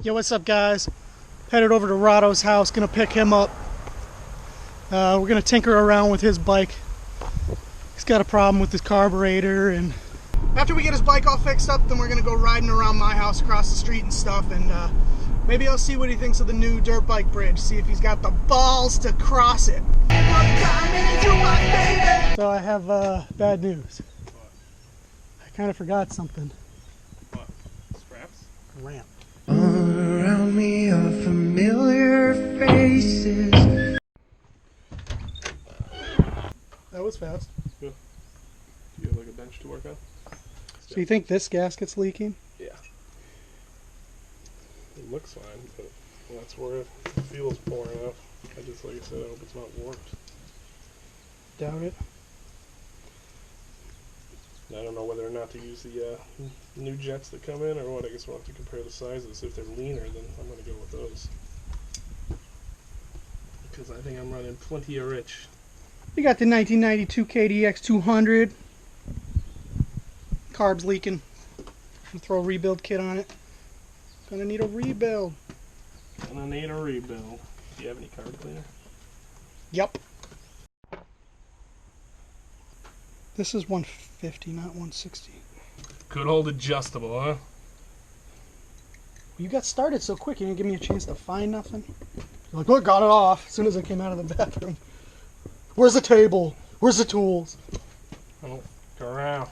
Yo, what's up, guys? Headed over to Rodo's house, gonna pick him up. We're gonna tinker around with his bike. He's got a problem with his carburetor, and after we get his bike all fixed up, then we're gonna go riding around my house across the street and stuff, and maybe I'll see what he thinks of the new dirt bike bridge, see if he's got the balls to cross it. So I have bad news. What? I kind of forgot something. What? Straps? Ramp. All around me are familiar faces. That was fast. Yeah. Do you have like a bench to work on? So you think this gasket's leaking? Yeah. It looks fine, but that's where it feels poor enough. I just, like I said, I hope it's not warped. Doubt it. I don't know whether or not to use the new jets that come in or what. I guess we'll have to compare the sizes. If they're leaner, then I'm going to go with those. Because I think I'm running plenty of rich. We got the 1992 KDX200. Carb's leaking. Gonna throw a rebuild kit on it. Gonna need a rebuild. Gonna need a rebuild. Do you have any carb cleaner? Yep. This is 150, not 160. Good old adjustable, huh? You got started so quick, you didn't give me a chance to find nothing. You're like, look, got it off as soon as I came out of the bathroom. Where's the table? Where's the tools? Oh, go around.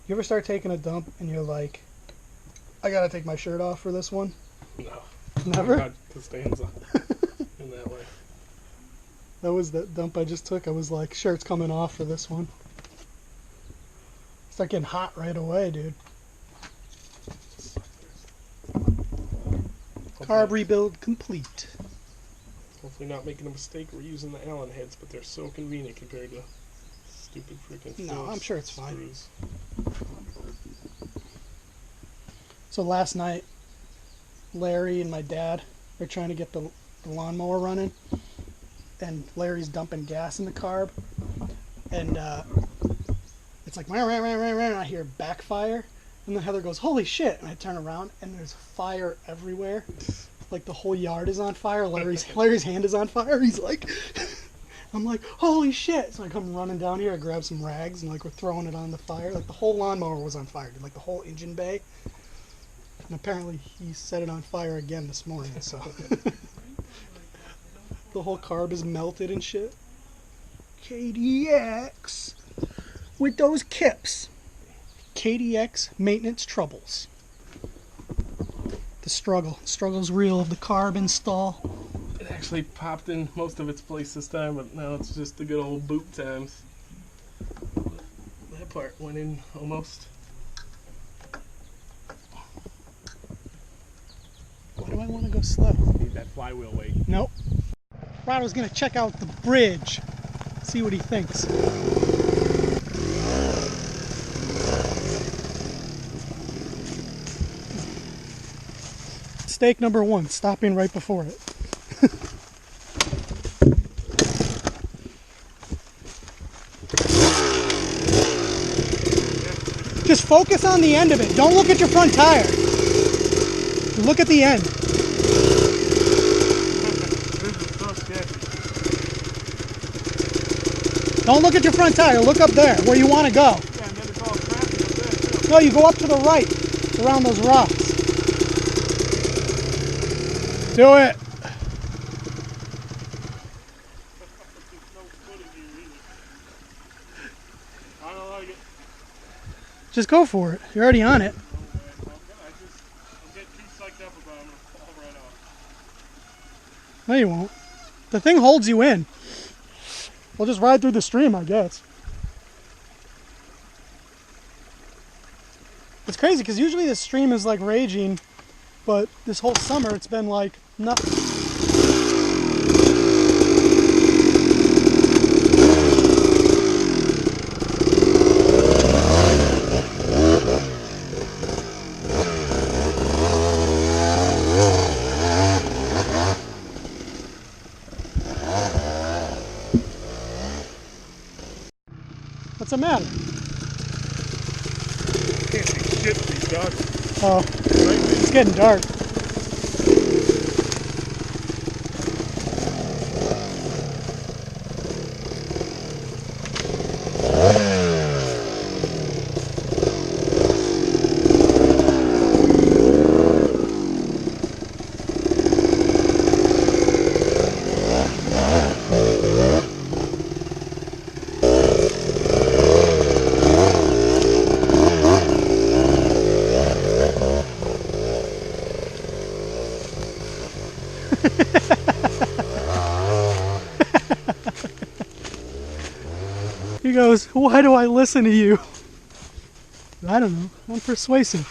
You ever start taking a dump and you're like, I gotta take my shirt off for this one? No. Never? Got the stains on in that way. That was that dump I just took. I was like, shirt's coming off for this one. Start getting hot right away, dude. Carb rebuild complete. Hopefully not making a mistake. We're using the Allen heads, but they're so convenient compared to stupid freaking No, Phillips I'm sure it's fine. screws. So last night, Larry and my dad are trying to get the lawnmower running, and Larry's dumping gas in the carb, and it's like, rah, rah, rah, rah, rah, and I hear backfire, and then Heather goes, holy shit, and I turn around, and there's fire everywhere. Like the whole yard is on fire. Larry's hand is on fire. He's like, I'm like, holy shit. So I come running down here. I grab some rags and like we're throwing it on the fire. Like the whole lawnmower was on fire, dude. Like the whole engine bay. And apparently he set it on fire again this morning. So the whole carb is melted and shit. KDX with those kips. KDX maintenance troubles. The struggle's real of the carb install. It actually popped in most of its place this time, but now it's just the good old boot times. That part went in almost. Why do I want to go slow? Need that flywheel weight. Nope. Rodo's gonna check out the bridge, see what he thinks. Mistake number one, stopping right before it. Just focus on the end of it. Don't look at your front tire. Look at the end. Don't look at your front tire. Look up there where you want to go. Yeah, and then it's all crappy up there too. No, you go up to the right, around those rocks. Do it. I don't like it. Just go for it. You're already on it. I'll get too psyched up about it. I'm going to fall right off. No, you won't. The thing holds you in. We'll just ride through the stream, I guess. It's crazy because usually the stream is like raging, but this whole summer it's been like nothing. What's the matter? Can't see shit with these dogs. Oh. Right It's getting dark. He goes, "Why do I listen to you?" I don't know. I'm persuasive.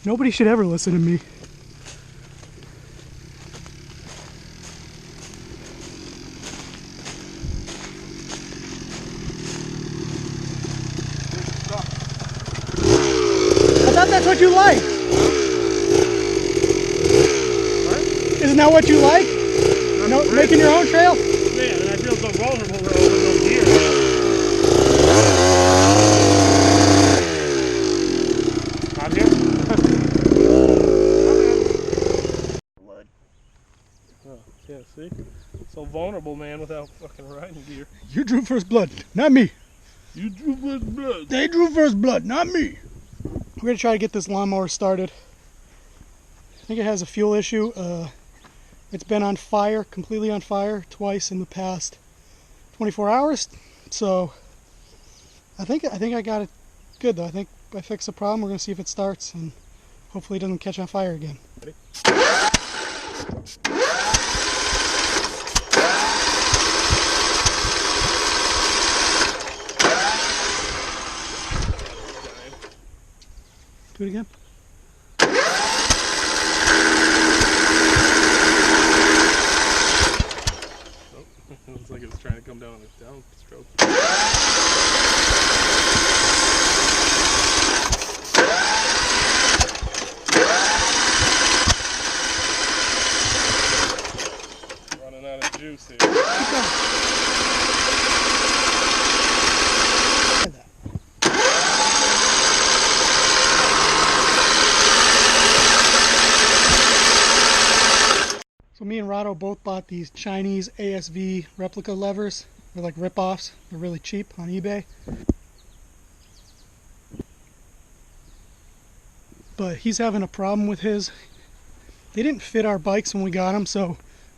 Nobody should ever listen to me. I thought that's what you like. What? Isn't that what you like? No, making your own trail? Man, and I feel so vulnerable over those years. Not here? Blood. Oh, yeah, see? So vulnerable, man, without fucking riding gear. You drew first blood, not me. You drew first blood. They drew first blood, not me. We're going to try to get this lawnmower started. I think it has a fuel issue. It's been on fire, completely on fire, twice in the past 24 hours. So I think I got it good though. I think I fixed the problem. We're going to see if it starts and hopefully it doesn't catch on fire again. Ready? Do it again. Looks like it's trying to come down on a downstroke. Running out of juice here. Keep going. So me and Rodo both bought these Chinese ASV replica levers. They're like rip-offs. They're really cheap on eBay. But he's having a problem with his. They didn't fit our bikes when we got them, so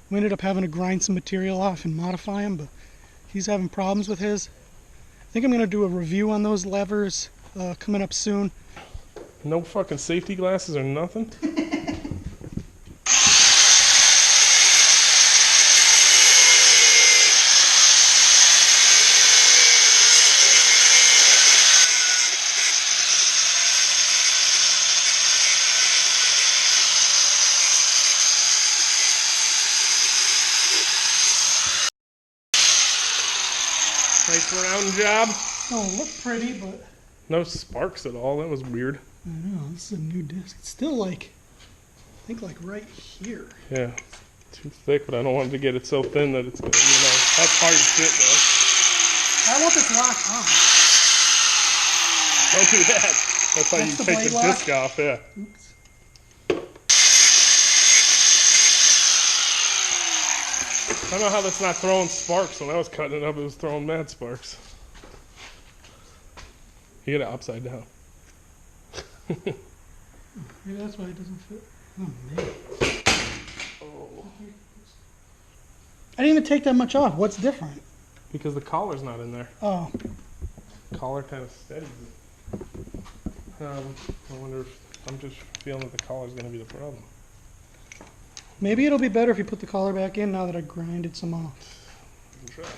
we ended up having to grind some material off and modify them, but he's having problems with his. I think I'm going to do a review on those levers coming up soon. No fucking safety glasses or nothing? Nice round job. Oh, it looked pretty, but No sparks at all. That was weird. I don't know. This is a new disc. It's still like, I think like right here. Yeah. Too thick, but I don't want it to get it so thin that it's gonna, that's hard shit though. I want this lock on. Don't do that. That's how That's you the take blade the lock? disc off, yeah. Oops. I don't know how that's not throwing sparks. When I was cutting it up, it was throwing mad sparks. You get it upside down. Maybe that's why it doesn't fit. Oh, man. Oh. I didn't even take that much off. What's different? Because the collar's not in there. Oh. Collar kind of steadies it. I wonder if I'm just feeling that the collar's going to be the problem. Maybe it'll be better if you put the collar back in now that I grinded some off. We can try.